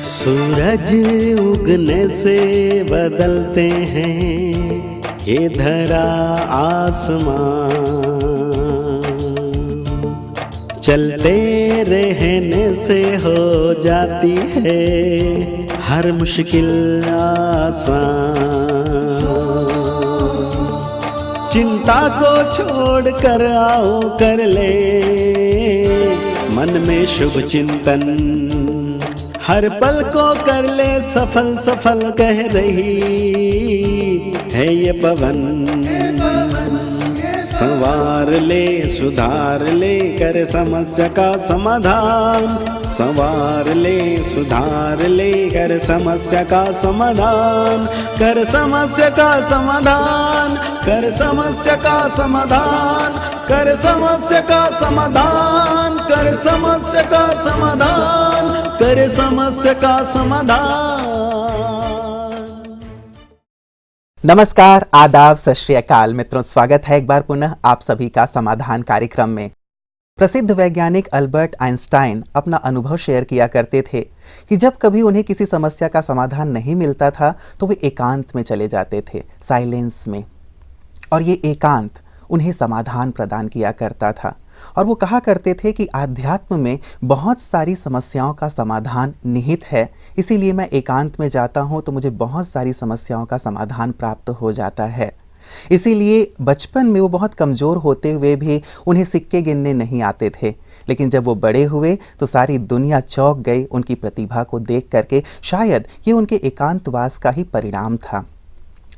सूरज उगने से बदलते हैं ये धरा आसमान, चलते रहने से हो जाती है हर मुश्किल आसान। चिंता को छोड़ कर आओ कर ले मन में शुभ चिंतन, हर पल को कर ले सफल सफल कह रही है ये पवन। संवार ले सुधार ले कर समस्या का समाधान, संवार ले सुधार ले कर समस्या का समाधान, कर समस्या का समाधान, कर समस्या का समाधान, कर समस्या का समाधान, कर समस्या का समाधान, कर समस्या का समाधान। नमस्कार, आदाब, सत श्री अकाल मित्रों, स्वागत है एक बार पुनः आप सभी का समाधान कार्यक्रम में। प्रसिद्ध वैज्ञानिक अल्बर्ट आइंस्टाइन अपना अनुभव शेयर किया करते थे कि जब कभी उन्हें किसी समस्या का समाधान नहीं मिलता था तो वे एकांत में चले जाते थे, साइलेंस में, और ये एकांत उन्हें समाधान प्रदान किया करता था। और वो कहा करते थे कि आध्यात्म में बहुत सारी समस्याओं का समाधान निहित है, इसीलिए मैं एकांत में जाता हूँ तो मुझे बहुत सारी समस्याओं का समाधान प्राप्त हो जाता है। इसीलिए बचपन में वो बहुत कमज़ोर होते हुए भी उन्हें सिक्के गिनने नहीं आते थे, लेकिन जब वो बड़े हुए तो सारी दुनिया चौंक गई उनकी प्रतिभा को देख करके। शायद ये उनके एकांतवास का ही परिणाम था।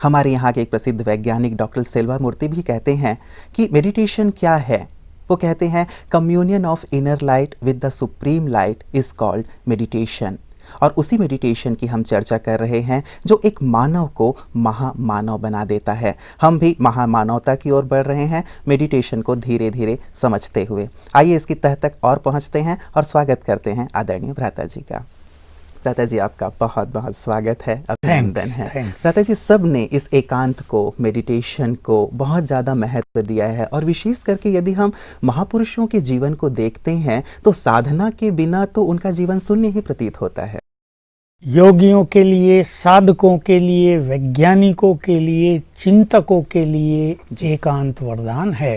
हमारे यहाँ के एक प्रसिद्ध वैज्ञानिक डॉक्टर सेल्वा मूर्ति भी कहते हैं कि मेडिटेशन क्या है। वो कहते हैं communion of inner light with the supreme light is called meditation. और उसी मेडिटेशन की हम चर्चा कर रहे हैं जो एक मानव को महामानव बना देता है। हम भी महामानवता की ओर बढ़ रहे हैं मेडिटेशन को धीरे धीरे समझते हुए। आइए इसकी तह तक और पहुंचते हैं और स्वागत करते हैं आदरणीय भ्राता जी का। भ्राता जी, आपका बहुत बहुत स्वागत है, अभिनंदन है। भ्राता जी, सब ने इस एकांत को, मेडिटेशन को बहुत ज़्यादा महत्व दिया है, और विशेष करके यदि हम महापुरुषों के जीवन को देखते हैं तो साधना के बिना तो उनका जीवन शून्य ही प्रतीत होता है। योगियों के लिए, साधकों के लिए, वैज्ञानिकों के लिए, चिंतकों के लिए एकांत वरदान है,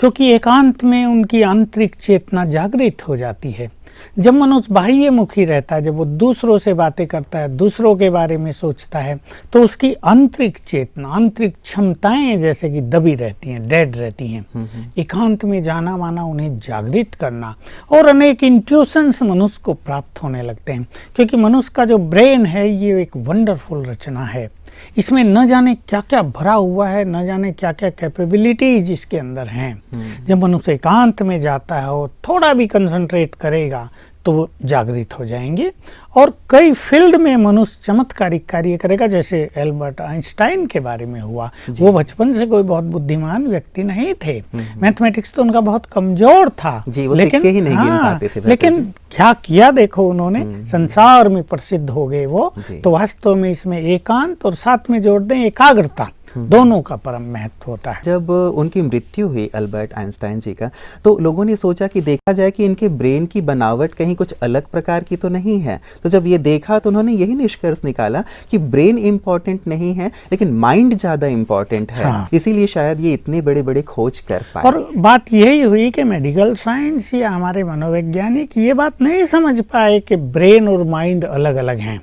क्योंकि एकांत में उनकी आंतरिक चेतना जागृत हो जाती है। जब मनुष्य बाह्यमुखी रहता है, जब वो दूसरों से बातें करता है, दूसरों के बारे में सोचता है, तो उसकी आंतरिक चेतना, आंतरिक क्षमताएं जैसे कि दबी रहती हैं, डेड रहती हैं। एकांत में जाना माना उन्हें जागृत करना, और अनेक इंट्यूशंस मनुष्य को प्राप्त होने लगते हैं, क्योंकि मनुष्य का जो ब्रेन है ये एक वंडरफुल रचना है। इसमें न जाने क्या क्या भरा हुआ है, न जाने क्या क्या कैपेबिलिटीज इसके अंदर हैं। जब मनुष्य एकांत में जाता है और थोड़ा भी कंसंट्रेट करेगा तो वो जागृत हो जाएंगे, और कई फील्ड में मनुष्य चमत्कारिक कार्य करेगा। जैसे एल्बर्ट आइंस्टाइन के बारे में हुआ, वो बचपन से कोई बहुत बुद्धिमान व्यक्ति नहीं थे, मैथमेटिक्स तो उनका बहुत कमजोर था जी, वो सिक्के ही नहीं गिन पाते थे। लेकिन क्या किया देखो उन्होंने, संसार में प्रसिद्ध हो गए वो। तो वास्तव में इसमें एकांत और साथ में जोड़ दें एकाग्रता, दोनों का परम महत्व होता है। जब उनकी मृत्यु हुई अल्बर्ट आइंस्टाइन जी का, तो लोगों ने सोचा कि देखा जाए कि इनके ब्रेन की बनावट कहीं कुछ अलग प्रकार की तो नहीं है। तो जब ये देखा तो उन्होंने यही निष्कर्ष निकाला कि ब्रेन इंपॉर्टेंट नहीं है, लेकिन माइंड ज्यादा इंपॉर्टेंट है। इसीलिए शायद ये इतने बड़े बड़े खोज कर पाए। और बात यही हुई कि मेडिकल साइंस या हमारे मनोवैज्ञानिक ये बात नहीं समझ पाए कि ब्रेन और माइंड अलग अलग हैं।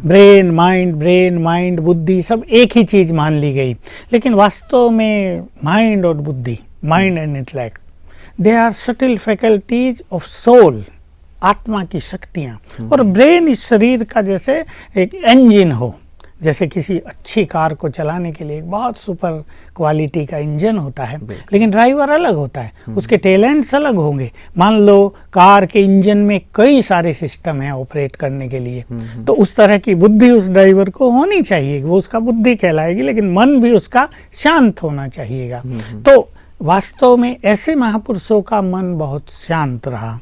ब्रेन माइंड बुद्धि सब एक ही चीज मान ली गई, लेकिन वास्तव में माइंड और बुद्धि, mind and intellect, they are subtle faculties of soul, आत्मा की शक्तियां। और ब्रेन इस शरीर का जैसे एक इंजन हो, जैसे किसी अच्छी कार को चलाने के लिए एक बहुत सुपर क्वालिटी का इंजन होता है, लेकिन ड्राइवर अलग होता है, उसके टैलेंट्स अलग होंगे। मान लो कार के इंजन में कई सारे सिस्टम हैं ऑपरेट करने के लिए, तो उस तरह की बुद्धि उस ड्राइवर को होनी चाहिए, वो उसका बुद्धि कहलाएगी, लेकिन मन भी उसका शांत होना चाहिएगा। तो वास्तव में ऐसे महापुरुषों का मन बहुत शांत रहा।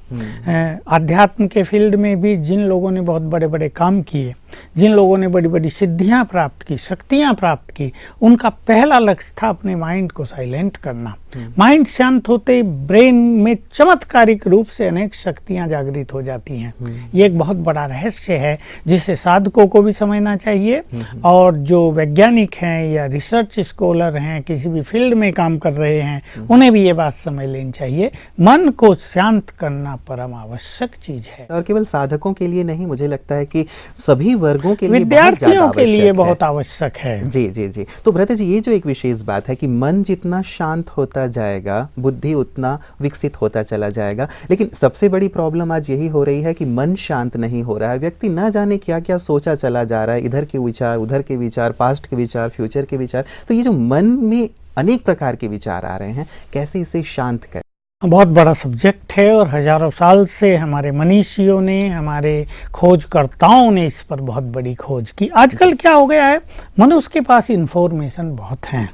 आध्यात्म के फील्ड में भी जिन लोगों ने बहुत बड़े बड़े काम किए, जिन लोगों ने बड़ी बड़ी सिद्धियां प्राप्त की, शक्तियां प्राप्त की, उनका पहला लक्ष्य था अपने माइंड को साइलेंट करना। माइंड शांत होते ही ब्रेन में चमत्कारिक रूप से अनेक शक्तियां जागृत हो जाती हैं। ये एक बहुत बड़ा रहस्य है जिसे साधकों को भी समझना चाहिए, और जो वैज्ञानिक हैं या रिसर्च स्कॉलर हैं, किसी भी फील्ड में काम कर रहे हैं, उन्हें भी ये बात समझ लेनी चाहिए। मन को शांत करना परम आवश्यक चीज है, और केवल साधकों के लिए नहीं, मुझे लगता है कि सभी वर्गों के लिए, विद्यार्थियों के लिए बहुत आवश्यक है। जी जी जी। तो भ्राता जी, ये जो एक विशेष बात है कि मन जितना शांत होता जाएगा, बुद्धि उतना विकसित होता चला जाएगा, लेकिन सबसे बड़ी प्रॉब्लम आज यही हो रही है कि मन शांत नहीं हो रहा है। व्यक्ति ना जाने क्या क्या सोचा चला जा रहा है, इधर के विचार, उधर के विचार, पास्ट के विचार, फ्यूचर के विचार। तो ये जो मन में अनेक प्रकार के विचार आ रहे हैं, कैसे इसे शांत करें? बहुत बड़ा सब्जेक्ट है, और हजारों साल से हमारे मनीषियों ने, हमारे खोजकर्ताओं ने इस पर बहुत बड़ी खोज की। आजकल क्या हो गया है, मनुष्य के पास इंफॉर्मेशन बहुत है।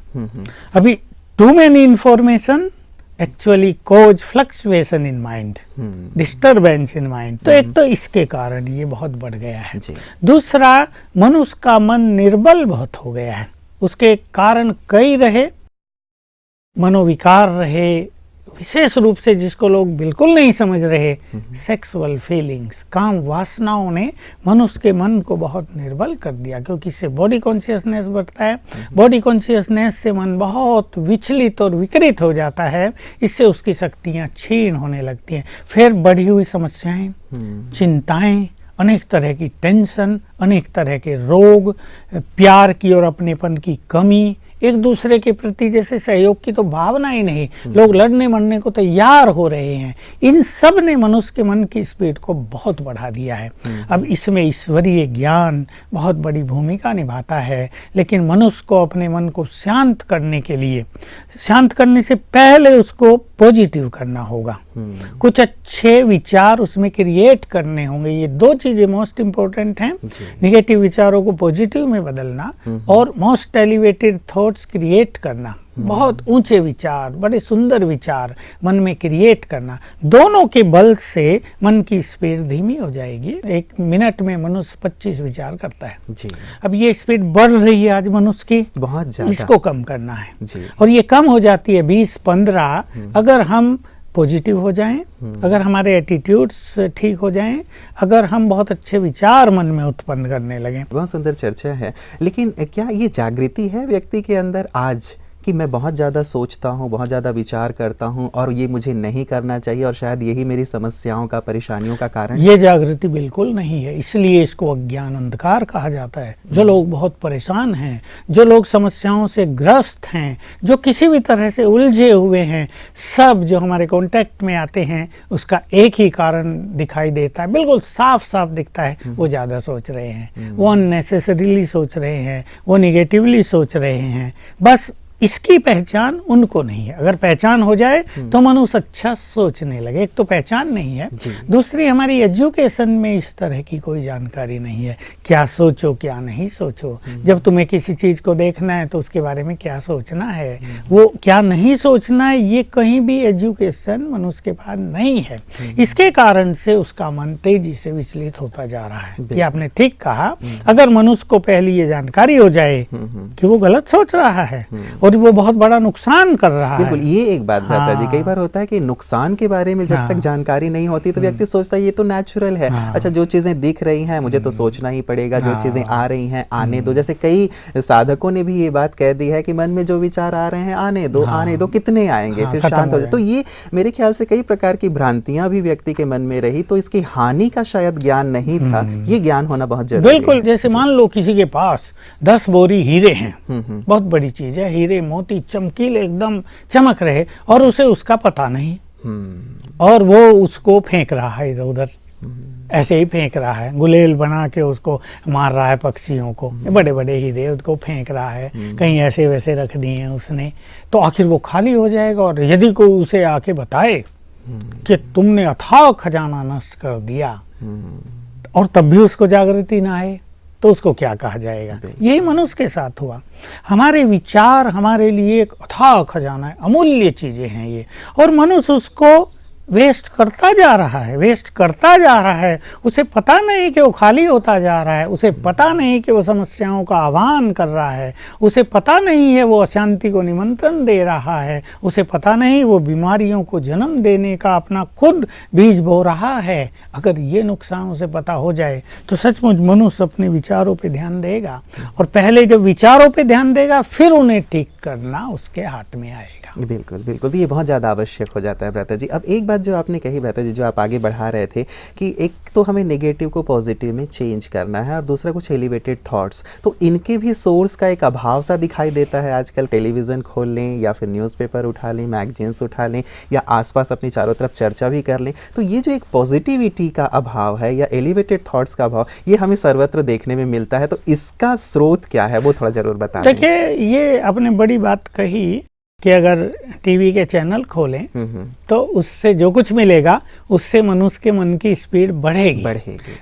अभी too many information actually cause fluctuation in mind, disturbance in mind. तो एक तो इसके कारण ये बहुत बढ़ गया है। दूसरा, मनुष्य का मन निर्बल बहुत हो गया है। उसके कारण कई रहे, मनोविकार रहे, विशेष रूप से जिसको लोग बिल्कुल नहीं समझ रहे, सेक्सुअल फीलिंग्स, काम वासनाओं ने मनुष्य के मन को बहुत निर्बल कर दिया, क्योंकि इससे बॉडी कॉन्शियसनेस बढ़ता है। बॉडी कॉन्शियसनेस से मन बहुत विचलित और विकृत हो जाता है, इससे उसकी शक्तियां क्षीण होने लगती हैं। फिर बढ़ी हुई समस्याएं, चिंताएं, अनेक तरह की टेंशन, अनेक तरह के रोग, प्यार की और अपनेपन की कमी, एक दूसरे के प्रति जैसे सहयोग की तो भावना ही नहीं, लोग लड़ने मरने को तैयार हो रहे हैं। इन सब ने मनुष्य के मन की स्पीड को बहुत बढ़ा दिया है। अब इसमें ईश्वरीय ज्ञान बहुत बड़ी भूमिका निभाता है, लेकिन मनुष्य को अपने मन को शांत करने के लिए, शांत करने से पहले उसको पॉजिटिव करना होगा। कुछ अच्छे विचार उसमें क्रिएट करने होंगे। ये दो चीजें मोस्ट इंपॉर्टेंट हैं, निगेटिव विचारों को पॉजिटिव में बदलना और मोस्ट एलिवेटेड थॉट्स क्रिएट करना। बहुत ऊंचे विचार, बड़े सुंदर विचार मन में क्रिएट करना। दोनों के बल से मन की स्पीड धीमी हो जाएगी। 1 मिनट में मनुष्य 25 विचार करता है जी। अब ये स्पीड बढ़ रही है आज मनुष्य की, बहुत ज्यादा। इसको कम करना है जी। और ये कम हो जाती है 20-15 अगर हम पॉजिटिव हो जाएं, अगर हमारे एटीट्यूड्स ठीक हो जाएं, अगर हम बहुत अच्छे विचार मन में उत्पन्न करने लगें। बहुत सुंदर चर्चा है, लेकिन क्या ये जागृति है व्यक्ति के अंदर आज कि मैं बहुत ज़्यादा सोचता हूँ, बहुत ज़्यादा विचार करता हूँ और ये मुझे नहीं करना चाहिए, और शायद यही मेरी समस्याओं का, परेशानियों का कारण? ये जागृति बिल्कुल नहीं है, इसलिए इसको अज्ञान अंधकार कहा जाता है। जो लोग बहुत परेशान हैं, जो लोग समस्याओं से ग्रस्त हैं, जो किसी भी तरह से उलझे हुए हैं, सब जो हमारे कांटेक्ट में आते हैं, उसका एक ही कारण दिखाई देता है, बिल्कुल साफ साफ दिखता है। वो ज़्यादा सोच रहे हैं, वो अननेसेसरीली सोच रहे हैं, वो निगेटिवली सोच रहे हैं। बस इसकी पहचान उनको नहीं है। अगर पहचान हो जाए तो मनुष्य अच्छा सोचने लगे। एक तो पहचान नहीं है, दूसरी हमारी एजुकेशन में इस तरह की कोई जानकारी नहीं है, क्या सोचो क्या नहीं सोचो। जब तुम्हें किसी चीज को देखना है तो उसके बारे में क्या सोचना है, वो क्या नहीं सोचना है, ये कहीं भी एजुकेशन मनुष्य के पास नहीं है। इसके कारण से उसका मन तेजी से विचलित होता जा रहा है। ये आपने ठीक कहा, अगर मनुष्य को पहली ये जानकारी हो जाए कि वो गलत सोच रहा है और वो बहुत बड़ा नुकसान कर रहा है। बिल्कुल, ये एक बात भ्राता जी, कई बार होता है कि नुकसान के बारे में जब तक जानकारी नहीं होती तो व्यक्ति सोचता है ये तो नेचुरल है। अच्छा, जो चीजें दिख रही हैं मुझे तो सोचना ही पड़ेगा, जो चीजें आ रही हैं आने दो। जैसे कई साधकों ने भी ये बात कह दी है कि मन में जो विचार आ रहे हैं आने दो, आने दो, कितने आएंगे, फिर शांत हो जाए। तो ये मेरे ख्याल से कई प्रकार की भ्रांतियां भी व्यक्ति के मन में रही, तो इसकी हानि का शायद ज्ञान नहीं था। ये ज्ञान होना बहुत जरूरी है। बिल्कुल, जैसे मान लो किसी के पास 10 बोरी हीरे हैं, बहुत बड़ी चीज है, हीरे मोती चमकीले एकदम चमक रहे, और उसे उसका पता नहीं, और वो उसको फेंक रहा है इधर उधर, ऐसे ही फेंक रहा है, गुलेल बना के उसको मार रहा है पक्षियों को। बड़े बड़े हीरे उसको फेंक रहा है, कहीं ऐसे वैसे रख दिए हैं उसने, तो आखिर वो खाली हो जाएगा। और यदि कोई उसे आके बताए कि तुमने अथाह खजाना नष्ट कर दिया, और तब भी उसको जागृति ना आए, तो उसको क्या कहा जाएगा। यही मनुष्य के साथ हुआ। हमारे विचार हमारे लिए एक अथाह खजाना है, अमूल्य चीजें हैं ये, और मनुष्य उसको वेस्ट करता जा रहा है, वेस्ट करता जा रहा है। उसे पता नहीं कि वो खाली होता जा रहा है, उसे पता नहीं कि वो समस्याओं का आह्वान कर रहा है, उसे पता नहीं है वो अशांति को निमंत्रण दे रहा है, उसे पता नहीं वो बीमारियों को जन्म देने का अपना खुद बीज बो रहा है। अगर ये नुकसान उसे पता हो जाए तो सचमुच मनुष्य अपने विचारों पे ध्यान देगा, और पहले जब विचारों पे ध्यान देगा फिर उन्हें ठीक करना उसके हाथ में आएगा। बिल्कुल बिल्कुल, तो ये बहुत ज़्यादा आवश्यक हो जाता है भ्राता जी। अब एक बात जो आपने कही भ्राता जी, जो आप आगे बढ़ा रहे थे कि एक तो हमें नेगेटिव को पॉजिटिव में चेंज करना है और दूसरा कुछ एलिवेटेड थॉट्स, तो इनके भी सोर्स का एक अभाव सा दिखाई देता है आजकल। टेलीविज़न खोल लें या फिर न्यूज़पेपर उठा लें, मैगजीन्स उठा लें या आसपास अपनी चारों तरफ चर्चा भी कर लें, तो ये जो एक पॉजिटिविटी का अभाव है या एलिवेटेड थॉट्स का अभाव, ये हमें सर्वत्र देखने में मिलता है। तो इसका स्रोत क्या है वो थोड़ा ज़रूर बताएं। देखिए, ये आपने बड़ी बात कही कि अगर टीवी के चैनल खोलें तो उससे जो कुछ मिलेगा उससे मनुष्य के मन की स्पीड बढ़ेगी।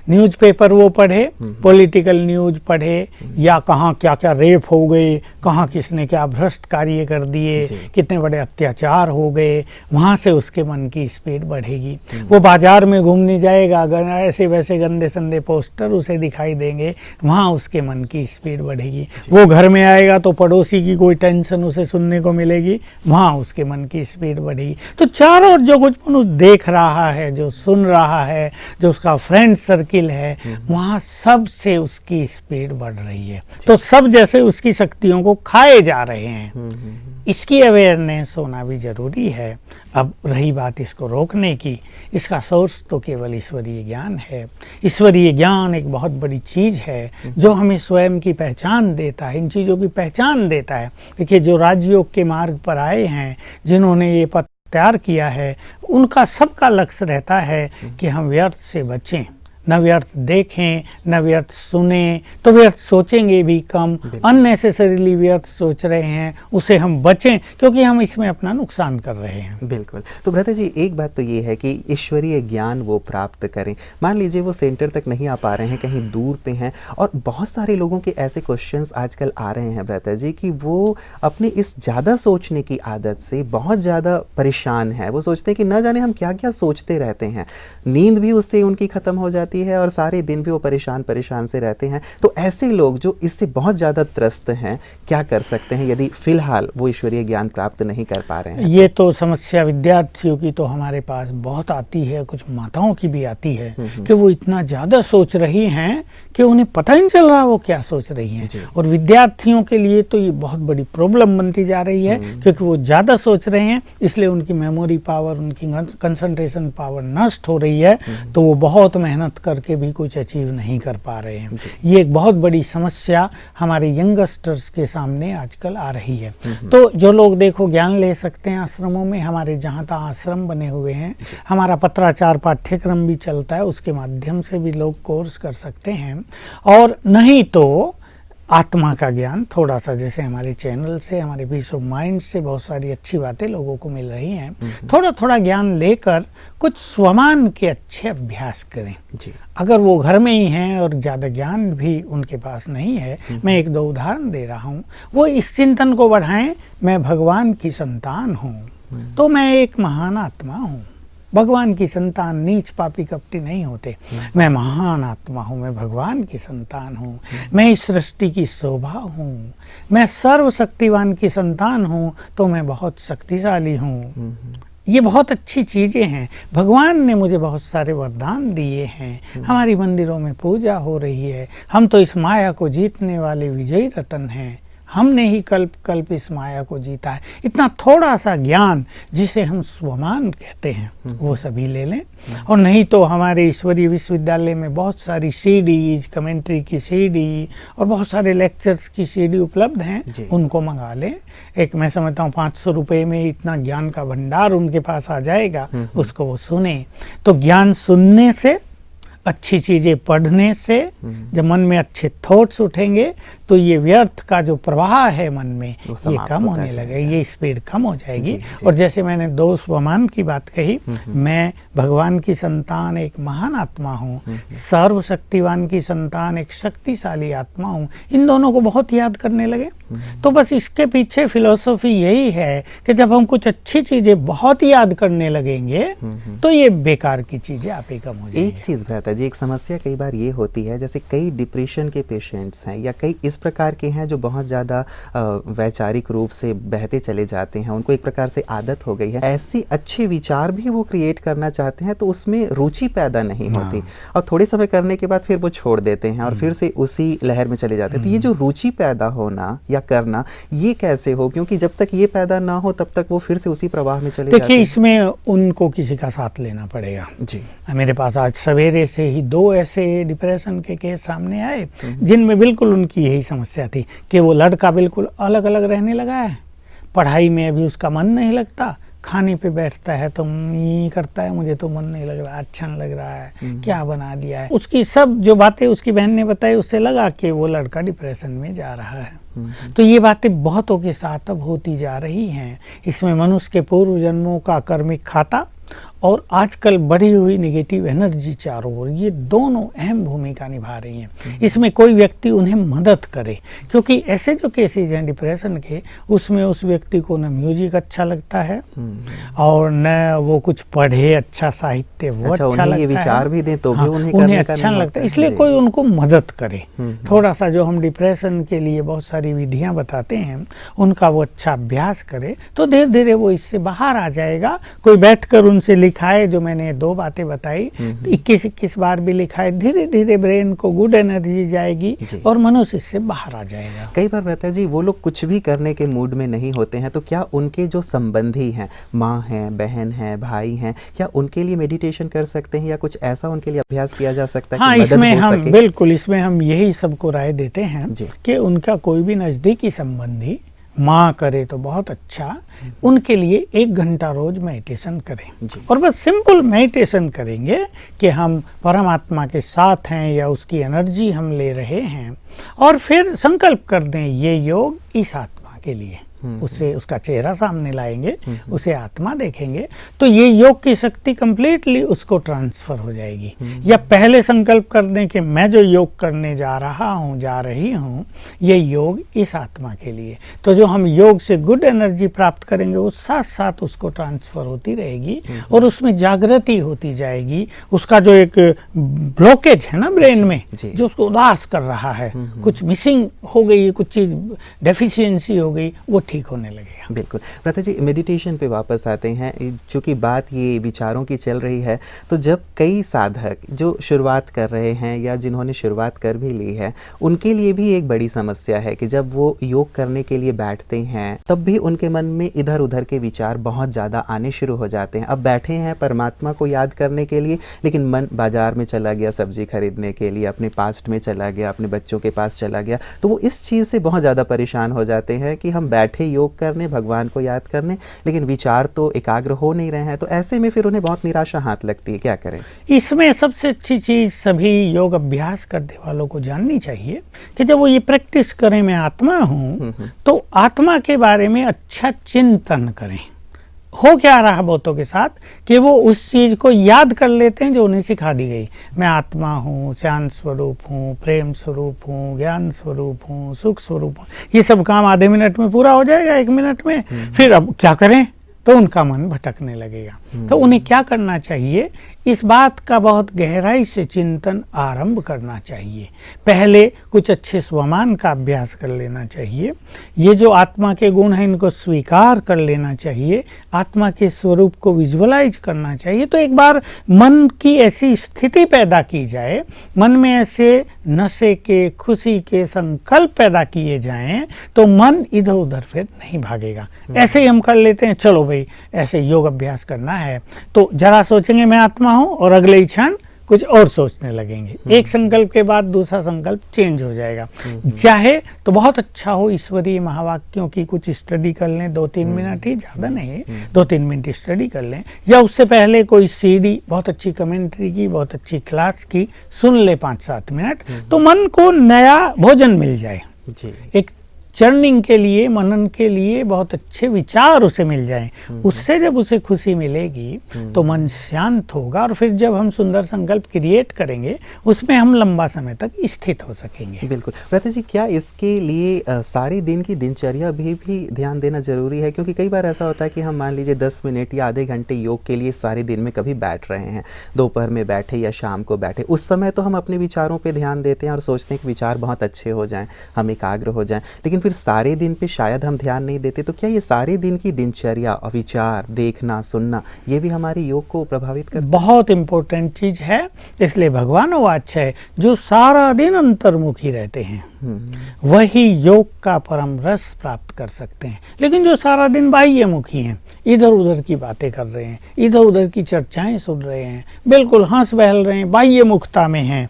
न्यूज़पेपर वो पढ़े, पॉलिटिकल न्यूज पढ़े, या कहाँ क्या क्या रेप हो गए, कहाँ किसने क्या भ्रष्ट कार्य कर दिए, कितने बड़े अत्याचार हो गए, वहाँ से उसके मन की स्पीड बढ़ेगी। वो बाजार में घूमने जाएगा, ऐसे वैसे गंदे संदे पोस्टर उसे दिखाई देंगे, वहाँ उसके मन की स्पीड बढ़ेगी। वो घर में आएगा तो पड़ोसी की कोई टेंशन उसे सुनने को मिलेगी, वहां उसके मन की स्पीड बढ़ेगी। तो चारों ओर जो कुछ मनुष्य देख रहा है, जो सुन रहा है, जो उसका फ्रेंड सर्किल है, वहां सब से उसकी स्पीड बढ़ रही है। तो सब जैसे उसकी शक्तियों को खाए जा रहे हैं। इसकी अवेयरनेस होना भी जरूरी है। अब रही बात इसको रोकने की, इसका सोर्स तो केवल ईश्वरीय ज्ञान है। ईश्वरीय ज्ञान एक बहुत बड़ी चीज है जो हमें स्वयं की पहचान देता है, इन चीज़ों की पहचान देता है। देखिए, जो राजयोग के मार्ग पर आए हैं, जिन्होंने ये पथ तैयार किया है, उनका सबका लक्ष्य रहता है कि हम व्यर्थ से बचें, न व्यर्थ देखें, न व्यर्थ सुने, तो व्यर्थ सोचेंगे भी कम। अननेसेसरीली व्यर्थ सोच रहे हैं, उसे हम बचें, क्योंकि हम इसमें अपना नुकसान कर रहे हैं। बिल्कुल। तो भ्राता जी, एक बात तो ये है कि ईश्वरीय ज्ञान वो प्राप्त करें। मान लीजिए वो सेंटर तक नहीं आ पा रहे हैं, कहीं दूर पे हैं, और बहुत सारे लोगों के ऐसे क्वेश्चंस आजकल आ रहे हैं भ्राता जी कि वो अपने इस ज़्यादा सोचने की आदत से बहुत ज़्यादा परेशान है। वो सोचते हैं कि न जाने हम क्या क्या सोचते रहते हैं, नींद भी उससे उनकी ख़त्म हो जाती है और सारे दिन भी वो परेशान से रहते हैं। तो ऐसे लोग जो इससे बहुत ज़्यादा त्रस्त हैं, क्या कर सकते हैं यदि फिलहाल वो ईश्वरीय ज्ञान प्राप्त नहीं कर पा रहे हैं? ये तो समस्या विद्यार्थियों की तो हमारे पास बहुत आती है, कुछ माताओं की भी आती है कि वो इतना ज़्यादा सोच रही हैं कि उन्हें पता ही नहीं चल रहा वो क्या सोच रही हैं। और विद्यार्थियों के लिए तो ये बहुत बड़ी प्रॉब्लम बनती जा रही है, क्योंकि वो ज़्यादा सोच रहे हैं, इसलिए उनकी मेमोरी पावर, उनकी कंसंट्रेशन पावर नष्ट हो रही है। तो वो बहुत मेहनत करके भी कुछ अचीव नहीं कर पा रहे हैं। ये एक बहुत बड़ी समस्या हमारे यंगस्टर्स के सामने आजकल आ रही है। तो जो लोग देखो ज्ञान ले सकते हैं आश्रमों में, हमारे जहाँ तक आश्रम बने हुए हैं, हमारा पत्राचार पाठ्यक्रम भी चलता है, उसके माध्यम से भी लोग कोर्स कर सकते हैं। और नहीं तो आत्मा का ज्ञान थोड़ा सा, जैसे हमारे चैनल से, हमारे पीस ऑफ माइंड से बहुत सारी अच्छी बातें लोगों को मिल रही हैं, थोड़ा थोड़ा ज्ञान लेकर कुछ स्वमान के अच्छे अभ्यास करें। अगर वो घर में ही हैं और ज़्यादा ज्ञान भी उनके पास नहीं है, मैं एक दो उदाहरण दे रहा हूँ, वो इस चिंतन को बढ़ाएं, मैं भगवान की संतान हूँ, तो मैं एक महान आत्मा हूँ। भगवान की संतान नीच पापी कपटी नहीं होते। मैं महान आत्मा हूँ, मैं भगवान की संतान हूँ, मैं इस सृष्टि की शोभा हूँ, मैं सर्वशक्तिवान की संतान हूँ, तो मैं बहुत शक्तिशाली हूँ। ये बहुत अच्छी चीज़ें हैं। भगवान ने मुझे बहुत सारे वरदान दिए हैं। हमारी मंदिरों में पूजा हो रही है। हम तो इस माया को जीतने वाले विजयी रतन हैं। हमने ही कल्प कल्प इस माया को जीता है। इतना थोड़ा सा ज्ञान जिसे हम स्वमान कहते हैं, वो सभी ले लें। और नहीं तो हमारे ईश्वरीय विश्वविद्यालय में बहुत सारी सीडीज, कमेंट्री की सीडी और बहुत सारे लेक्चर्स की सीडी उपलब्ध हैं, उनको मंगा लें। एक मैं समझता हूँ 500 रुपये में इतना ज्ञान का भंडार उनके पास आ जाएगा, उसको वो सुने। तो ज्ञान सुनने से अच्छी चीजें पढ़ने से जब मन में अच्छे थॉट्स उठेंगे तो ये व्यर्थ का जो प्रवाह है मन में ये कम होने लगेगा, ये स्पीड कम हो जाएगी। जी। और जैसे मैंने दो स्वमान की बात कही, मैं भगवान की संतान एक महान आत्मा हूँ, सर्वशक्तिवान की संतान एक शक्तिशाली आत्मा हूँ, इन दोनों को बहुत याद करने लगे। तो बस इसके पीछे फिलॉसफी यही है कि जब हम कुछ अच्छी चीजें बहुत याद करने लगेंगे तो ये बेकार की चीजें आप ही कम हो जाएंगी। एक चीज भ्राता जी, एक समस्या कई बार ये होती है, जैसे कई डिप्रेशन के पेशेंट्स हैं या कई इस प्रकार के हैं जो बहुत ज़्यादा वैचारिक रूप से बहते चले जाते हैं, उनको एक प्रकार से आदत हो गई है, ऐसी अच्छे विचार भी वो क्रिएट करना चाहते हैं तो उसमें रुचि पैदा नहीं होती और थोड़े समय करने के बाद फिर वो छोड़ देते हैं और फिर से उसी लहर में चले जाते हैं। तो ये जो रुचि पैदा होना या करना, ये कैसे हो? क्योंकि जब तक ये पैदा ना हो तब तक वो फिर से उसी प्रवाह में चले जाते हैं। देखिए, इसमें उनको किसी का साथ लेना पड़ेगा जी। मेरे पास आज सवेरे से ही 2 ऐसे डिप्रेशन के केस सामने आए जिनमें बिल्कुल उनकी यही समस्या थी कि वो लड़का बिल्कुल अलग अलग रहने लगा है, पढ़ाई में अभी उसका मन नहीं लगता, खाने पे बैठता है तो ये करता है, मुझे तो मन नहीं लग रहा, अच्छा नहीं लग रहा है, क्या बना दिया है। उसकी सब जो बातें उसकी बहन ने बताई, उससे लगा कि वो लड़का डिप्रेशन में जा रहा है। तो ये बातें बहुतों के साथ अब होती जा रही हैं। इसमें मनुष्य के पूर्व जन्मों का कर्मिक खाता और आजकल बढ़ी हुई नेगेटिव एनर्जी चारों ओर, ये दोनों अहम भूमिका निभा रही हैं। इसमें कोई व्यक्ति उन्हें मदद करे, क्योंकि ऐसे जो केसेज हैं डिप्रेशन के, उसमें उस व्यक्ति को न म्यूजिक अच्छा लगता है और न वो कुछ पढ़े, अच्छा साहित्य वो अच्छा लगता है, ये विचार भी दें तो भी उन्हें अच्छा लगता है। इसलिए कोई उनको मदद करे, थोड़ा सा जो हम डिप्रेशन के लिए बहुत सारी विधियां बताते हैं उनका वो अच्छा अभ्यास करे तो धीरे धीरे वो इससे बाहर आ जाएगा। कोई बैठकर उनसे लिखाए, जो मैंने 2 बातें बताई, 21 बार भी लिखाए, धीरे धीरे ब्रेन को गुड एनर्जी जाएगी और मनुष्य इससे बाहर आ जाएगा। कई बार रहता है जी, वो लोग कुछ भी करने के मूड में नहीं होते हैं, तो क्या उनके जो संबंधी हैं, माँ हैं, बहन हैं, भाई हैं, क्या उनके लिए मेडिटेशन कर सकते हैं या कुछ ऐसा उनके लिए अभ्यास किया जा सकता है? हाँ, इसमें हम बिल्कुल, इसमें हम यही सबको राय देते हैं कि उनका कोई भी नजदीकी संबंधी माँ करे तो बहुत अच्छा, उनके लिए 1 घंटा रोज मेडिटेशन करें और बस सिंपल मेडिटेशन करेंगे कि हम परमात्मा के साथ हैं या उसकी एनर्जी हम ले रहे हैं, और फिर संकल्प कर दें ये योग इस आत्मा के लिए, उससे उसका चेहरा सामने लाएंगे, उसे आत्मा देखेंगे तो ये योग की शक्ति कंप्लीटली उसको ट्रांसफर हो जाएगी। या पहले संकल्प कर दें कि मैं जो योग करने जा रहा हूँ, जा रही हूँ, ये योग इस आत्मा के लिए, तो जो हम योग से गुड एनर्जी प्राप्त करेंगे वो साथ साथ उसको ट्रांसफर होती रहेगी और उसमें जागृति होती जाएगी। उसका जो एक ब्लॉकेज है ना ब्रेन में, जो उसको उदास कर रहा है, कुछ मिसिंग हो गई, कुछ चीज डेफिशिएंसी हो गई, वो ठीक होने लगेगा। बिल्कुल। प्रथा जी, मेडिटेशन पे वापस आते हैं। चूंकि बात ये विचारों की चल रही है, तो जब कई साधक जो शुरुआत कर रहे हैं या जिन्होंने शुरुआत कर भी ली है, उनके लिए भी एक बड़ी समस्या है कि जब वो योग करने के लिए बैठते हैं तब भी उनके मन में इधर उधर के विचार बहुत ज़्यादा आने शुरू हो जाते हैं। अब बैठे हैं परमात्मा को याद करने के लिए, लेकिन मन बाजार में चला गया सब्जी खरीदने के लिए, अपने पास्ट में चला गया, अपने बच्चों के पास चला गया, तो वो इस चीज़ से बहुत ज़्यादा परेशान हो जाते हैं कि हम बैठे योग करने, भगवान को याद करने, लेकिन विचार तो एकाग्र हो नहीं रहे हैं। तो ऐसे में फिर उन्हें बहुत निराशा हाथ लगती है, क्या करें? इसमें सबसे अच्छी चीज सभी योग अभ्यास करने वालों को जाननी चाहिए कि जब वो ये प्रैक्टिस करें मैं आत्मा हूँ, तो आत्मा के बारे में अच्छा चिंतन करें। हो क्या रहा बहुतों के साथ कि वो उस चीज को याद कर लेते हैं जो उन्हें सिखा दी गई। मैं आत्मा हूँ, शांत स्वरूप हूँ, प्रेम स्वरूप हूँ, ज्ञान स्वरूप हूँ, सुख स्वरूप हूँ। ये सब काम आधे मिनट में पूरा हो जाएगा, 1 मिनट में। फिर अब क्या करें? तो उनका मन भटकने लगेगा। तो उन्हें क्या करना चाहिए? इस बात का बहुत गहराई से चिंतन आरंभ करना चाहिए। पहले कुछ अच्छे स्वमान का अभ्यास कर लेना चाहिए। ये जो आत्मा के गुण हैं इनको स्वीकार कर लेना चाहिए। आत्मा के स्वरूप को विजुअलाइज करना चाहिए। तो एक बार मन की ऐसी स्थिति पैदा की जाए, मन में ऐसे नशे के, खुशी के संकल्प पैदा किए जाएं, तो मन इधर उधर फिर नहीं भागेगा। ऐसे ही हम कर लेते हैं, चलो भाई ऐसे योग अभ्यास करना है, तो जरा सोचेंगे मैं आत्मा हूं और अगले ही क्षण कुछ और सोचने लगेंगे। एक संकल्प के बाद दूसरा संकल्प चेंज हो जाएगा। चाहे तो बहुत अच्छा हो, ईश्वरीय महावाक्यों की कुछ स्टडी कर लें, 2-3 मिनट ही, ज़्यादा नहीं, 2-3 मिनट स्टडी कर लें, या उससे पहले कोई सीडी बहुत अच्छी कमेंट्री की, बहुत अच्छी क्लास की सुन ले 5-7 मिनट, तो मन को नया भोजन मिल जाए। एक चर्निंग के लिए, मनन के लिए बहुत अच्छे विचार उसे मिल जाएं। उससे जब उसे खुशी मिलेगी तो मन शांत होगा, और फिर जब हम सुंदर संकल्प क्रिएट करेंगे उसमें हम लंबा समय तक स्थित हो सकेंगे। बिल्कुल। व्रत जी, क्या इसके लिए सारे दिन की दिनचर्या भी ध्यान देना जरूरी है? क्योंकि कई बार ऐसा होता है कि हम मान लीजिए 10 मिनट या आधे घंटे योग के लिए सारे दिन में कभी बैठ रहे हैं, दोपहर में बैठे या शाम को बैठे, उस समय तो हम अपने विचारों पर ध्यान देते हैं और सोचते हैं कि विचार बहुत अच्छे हो जाएं, हम एकाग्र हो जाएं, लेकिन फिर सारे दिन पे शायद हम ध्यान नहीं देते। तो क्या ये सारे दिन की दिनचर्या, विचार, देखना, सुनना, ये भी हमारे योग को प्रभावित करता है? बहुत इंपॉर्टेंट चीज है। इसलिए भगवान वाच है, जो सारा दिन अंतर्मुखी रहते हैं वही योग का परम रस प्राप्त कर सकते हैं। लेकिन जो सारा दिन बाह्यमुखी हैं, इधर उधर की बातें कर रहे हैं, इधर उधर की चर्चाएं सुन रहे हैं, बिल्कुल हंस बहल रहे हैं, बाह्यमुखता में हैं,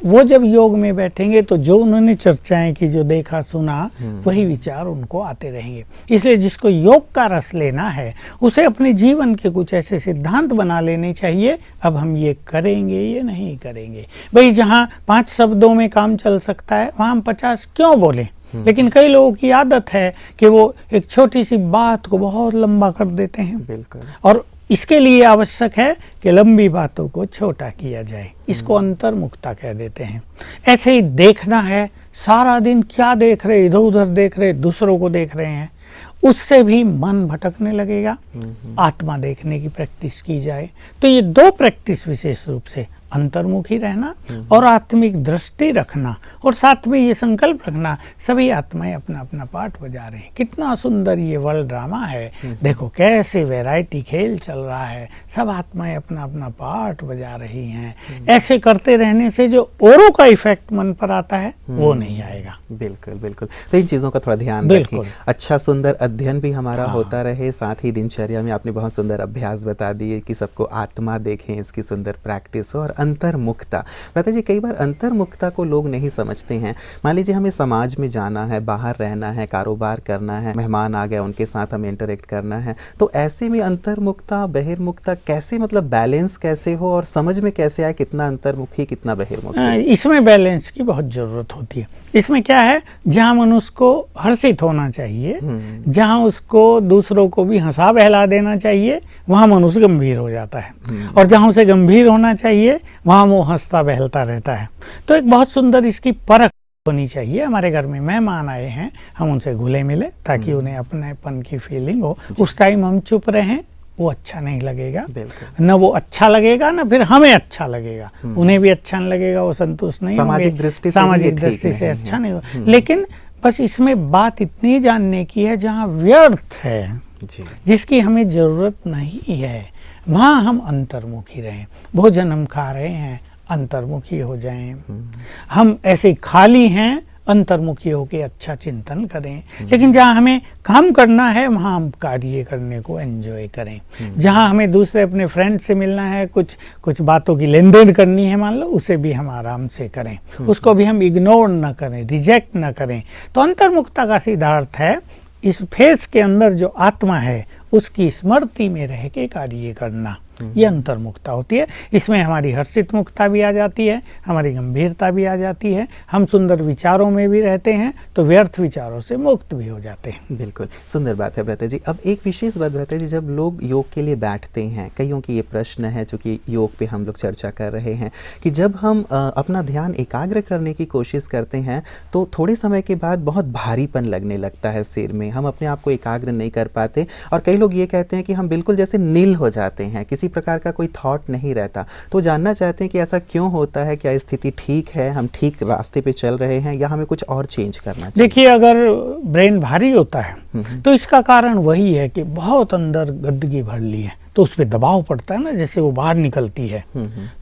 वो जब योग में बैठेंगे तो जो उन्होंने चर्चाएं की, जो देखा सुना, वही विचार उनको आते रहेंगे। इसलिए जिसको योग का रस लेना है उसे अपने जीवन के कुछ ऐसे सिद्धांत बना लेने चाहिए। अब हम ये करेंगे, ये नहीं करेंगे। भाई जहाँ 5 शब्दों में काम चल सकता है वहाँ हम 50 क्यों बोलें? लेकिन कई लोगों की आदत है कि वो एक छोटी सी बात को बहुत लंबा कर देते हैं। बिल्कुल। और इसके लिए आवश्यक है कि लंबी बातों को छोटा किया जाए। इसको अंतर्मुखता कह देते हैं। ऐसे ही देखना है, सारा दिन क्या देख रहे, इधर उधर देख रहे, दूसरों को देख रहे हैं, उससे भी मन भटकने लगेगा। आत्मा देखने की प्रैक्टिस की जाए तो ये 2 प्रैक्टिस विशेष रूप से, अंतर्मुखी रहना और आत्मिक दृष्टि रखना, और साथ में ये संकल्प रखना, सभी आत्माएं अपना अपना पार्ट बजा रहे हैं। कितना सुंदर ये वर्ल्ड ड्रामा है, देखो कैसे वैरायटी खेल चल रहा है, सब आत्माएं अपना अपना पार्ट बजा रही हैं। ऐसे करते रहने से जो औरों का इफेक्ट मन पर आता है वो नहीं आएगा। बिल्कुल बिल्कुल। तो इन चीज़ों का थोड़ा ध्यान रखें। अच्छा सुंदर अध्ययन भी हमारा होता रहे, साथ ही दिनचर्या में आपने बहुत सुंदर अभ्यास बता दिए कि सबको आत्मा देखें, इसकी सुंदर प्रैक्टिस हो। और अंतर्मुखता, कहते जी कई बार अंतर्मुखता को लोग नहीं समझते हैं। मान लीजिए हमें समाज में जाना है, बाहर रहना है, कारोबार करना है, मेहमान आ गए उनके साथ हमें इंटरेक्ट करना है, तो ऐसे में अंतर्मुखता बहिर्मुखता कैसे, मतलब बैलेंस कैसे हो और समझ में कैसे आए कितना अंतर्मुखी कितना बहिर्मुखी? इसमें बैलेंस की बहुत जरूरत होती है। इसमें क्या है, जहाँ मनुष्य को हर्षित होना चाहिए, जहाँ उसको दूसरों को भी हंसा बहला देना चाहिए, वहाँ मनुष्य गंभीर हो जाता है। और जहाँ उसे गंभीर होना चाहिए वहाँ वो हंसता बहलता रहता है। तो एक बहुत सुंदर इसकी परख होनी चाहिए। हमारे घर में मेहमान आए हैं, हम उनसे घुले मिले ताकि उन्हें अपनेपन की फीलिंग हो। उस टाइम हम चुप रहें, वो अच्छा नहीं लगेगा, न वो अच्छा लगेगा न फिर हमें अच्छा लगेगा, उन्हें भी अच्छा नहीं लगेगा, वो संतुष्ट नहीं होंगे, सामाजिक दृष्टि से अच्छा नहीं होगा। लेकिन बस इसमें बात इतनी जानने की है, जहाँ व्यर्थ है, जिसकी हमें जरूरत नहीं है, वहाँ हम अंतर्मुखी रहें। भोजन हम खा रहे हैं, अंतर्मुखी हो जाएं। हम ऐसे खाली हैं, अंतर्मुखी होकर अच्छा चिंतन करें। लेकिन जहाँ हमें काम करना है वहाँ हम कार्य करने को एंजॉय करें। जहाँ हमें दूसरे अपने फ्रेंड से मिलना है, कुछ बातों की लेन देन करनी है, मान लो, उसे भी हम आराम से करें, उसको भी हम इग्नोर न करें, रिजेक्ट न करें। तो अंतर्मुखता का सिद्धांत है, इस फेस के अंदर जो आत्मा है उसकी स्मृति में रह के कार्य करना, ये अंतर्मुखता होती है। इसमें हमारी हर्षित मुक्ता भी आ जाती है, हमारी गंभीरता भी आ जाती है, हम सुंदर विचारों में भी रहते हैं, तो व्यर्थ विचारों से मुक्त भी हो जाते हैं। बिल्कुल सुंदर बात है ब्रता जी। अब एक विशेष बात ब्रता जी, जब लोग योग के लिए बैठते हैं, कईयों की ये प्रश्न है, चूँकि योग पे हम लोग चर्चा कर रहे हैं, कि जब हम अपना ध्यान एकाग्र करने की कोशिश करते हैं तो थोड़े समय के बाद बहुत भारीपन लगने लगता है सिर में, हम अपने आप को एकाग्र नहीं कर पाते, और कई लोग ये कहते हैं कि हम बिल्कुल जैसे नील हो जाते हैं, किसी प्रकार का कोई थॉट नहीं रहता। तो जानना चाहते हैं कि ऐसा क्यों होता है, क्या स्थिति ठीक है, हम ठीक रास्ते पे चल रहे हैं, या हमें कुछ और चेंज करना चाहिए? देखिए, अगर ब्रेन भारी होता है तो इसका कारण वही है कि बहुत अंदर गंदगी भर ली है, तो उस पर दबाव पड़ता है ना, जैसे वो बाहर निकलती है।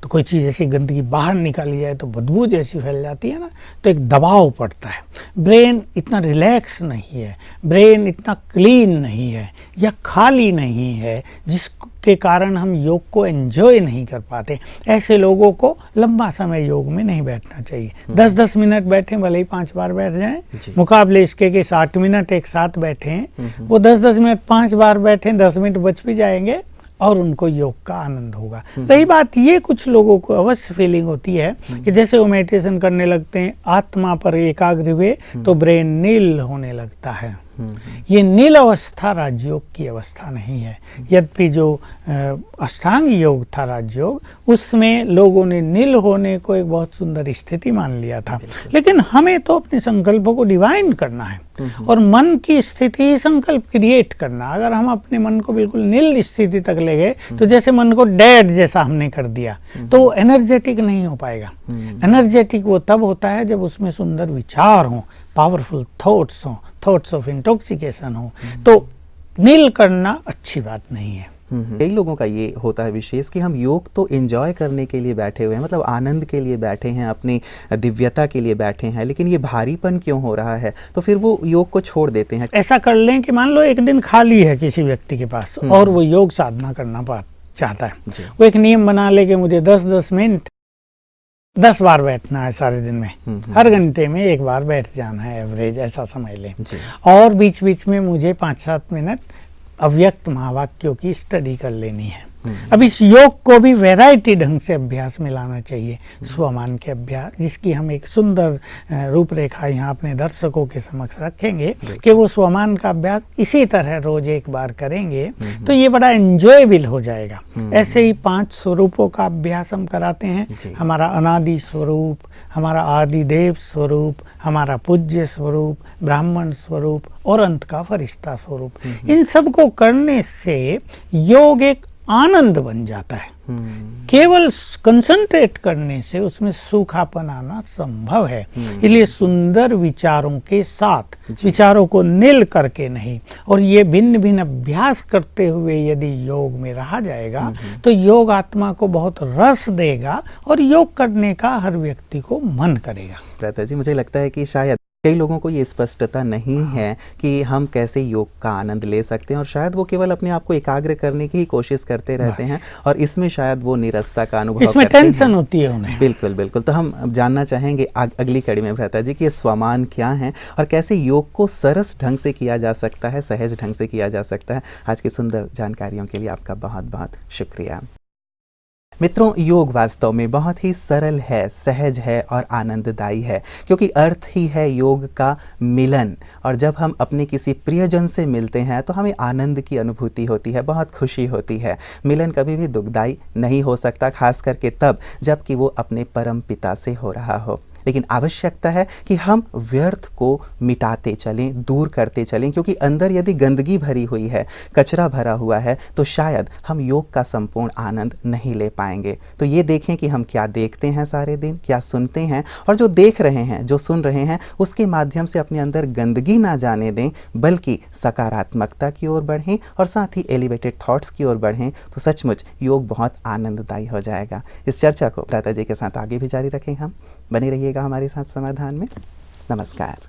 तो कोई चीज़ ऐसी गंदगी बाहर निकाली जाए तो बदबू जैसी फैल जाती है ना, तो एक दबाव पड़ता है। ब्रेन इतना रिलैक्स नहीं है, ब्रेन इतना क्लीन नहीं है या खाली नहीं है, जिसके कारण हम योग को एंजॉय नहीं कर पाते। ऐसे लोगों को लंबा समय योग में नहीं बैठना चाहिए। 10-10 मिनट बैठे, भले ही 5 बार बैठ जाएं, मुकाबले इसके कि 60 मिनट एक साथ बैठे, वो 10-10 मिनट 5 बार बैठे, 10 मिनट बच भी जाएंगे और उनको योग का आनंद होगा। रही बात ये, कुछ लोगों को अवश्य फीलिंग होती है कि जैसे वो मेडिटेशन करने लगते हैं, आत्मा पर एकाग्र हुए तो ब्रेन नील होने लगता है। ये नील अवस्था राजयोग की अवस्था नहीं है। यद्यपि जो अष्टांग योग था राजयोग, उसमें लोगों ने नील होने को एक बहुत सुंदर स्थिति मान लिया था, लेकिन हमें तो अपने संकल्पों को डिवाइन करना है और मन की स्थिति संकल्प क्रिएट करना। अगर हम अपने मन को बिल्कुल नील स्थिति तक ले गए तो जैसे मन को डेड जैसा हमने कर दिया तो वो एनर्जेटिक नहीं हो पाएगा। एनर्जेटिक वो तब होता है जब उसमें सुंदर विचार हों, पावरफुल थॉट्स हों, थॉट्स ऑफ इंटॉक्सिकेशन हो। तो नील करना अच्छी बात नहीं है। कई लोगों का ये होता है विशेष कि हम योग तो एंजॉय करने के लिए बैठे हुए हैं, मतलब आनंद के लिए बैठे हैं, अपनी दिव्यता के लिए बैठे हैं, लेकिन ये भारीपन क्यों हो रहा है, तो फिर वो योग को छोड़ देते हैं। ऐसा कर लें कि मान लो एक दिन खाली है किसी व्यक्ति के पास और वो योग साधना करना चाहता है, वो एक नियम बना ले कि मुझे 10-10 मिनट 10 बार बैठना है सारे दिन में, हर घंटे में 1 बार बैठ जाना है, एवरेज ऐसा समझ लें। और बीच बीच में मुझे 5-7 मिनट अव्यक्त महावाक्यों की स्टडी कर लेनी है। अब इस योग को भी वैरायटी ढंग से अभ्यास में लाना चाहिए। स्वमान के अभ्यास, जिसकी हम एक सुंदर रूपरेखा यहाँ अपने दर्शकों के समक्ष रखेंगे कि वो स्वमान का अभ्यास इसी तरह रोज 1 बार करेंगे तो ये बड़ा एंजॉयबल हो जाएगा। ऐसे ही 5 स्वरूपों का अभ्यास हम कराते हैं। हमारा अनादि स्वरूप, हमारा आदिदेव स्वरूप, हमारा पूज्य स्वरूप, ब्राह्मण स्वरूप और अंत का फरिश्ता स्वरूप। इन सब को करने से योग एक आनंद बन जाता है। केवल कंसंट्रेट करने से उसमें सूखापन आना संभव है। इसलिए सुंदर विचारों के साथ, विचारों को नील करके नहीं, और ये भिन्न भिन्न अभ्यास करते हुए यदि योग में रहा जाएगा तो योग आत्मा को बहुत रस देगा और योग करने का हर व्यक्ति को मन करेगा। प्रता जी, मुझे लगता है कि शायद कई लोगों को ये स्पष्टता नहीं है कि हम कैसे योग का आनंद ले सकते हैं, और शायद वो केवल अपने आप को एकाग्र करने की ही कोशिश करते रहते हैं और इसमें शायद वो निरस्ता का अनुभव इसमें करते टेंशन होती है उन्हें। बिल्कुल बिल्कुल। तो हम जानना चाहेंगे अगली कड़ी में भ्राता जी कि ये स्वमान क्या है और कैसे योग को सरस ढंग से किया जा सकता है, सहज ढंग से किया जा सकता है। आज की सुंदर जानकारियों के लिए आपका बहुत बहुत शुक्रिया। मित्रों, योग वास्तव में बहुत ही सरल है, सहज है और आनंददायी है, क्योंकि अर्थ ही है योग का मिलन। और जब हम अपने किसी प्रियजन से मिलते हैं तो हमें आनंद की अनुभूति होती है, बहुत खुशी होती है। मिलन कभी भी दुखदायी नहीं हो सकता, खास करके तब जबकि वो अपने परम पिता से हो रहा हो। लेकिन आवश्यकता है कि हम व्यर्थ को मिटाते चलें, दूर करते चलें, क्योंकि अंदर यदि गंदगी भरी हुई है, कचरा भरा हुआ है, तो शायद हम योग का संपूर्ण आनंद नहीं ले पाएंगे। तो ये देखें कि हम क्या देखते हैं सारे दिन, क्या सुनते हैं, और जो देख रहे हैं, जो सुन रहे हैं, उसके माध्यम से अपने अंदर गंदगी ना जाने दें, बल्कि सकारात्मकता की ओर बढ़ें और साथ ही एलिवेटेड थॉट्स की ओर बढ़ें। तो सचमुच योग बहुत आनंददायी हो जाएगा। इस चर्चा को भ्राता जी के साथ आगे भी जारी रखें। हम बने रहिएगा हमारे साथ समाधान में। नमस्कार।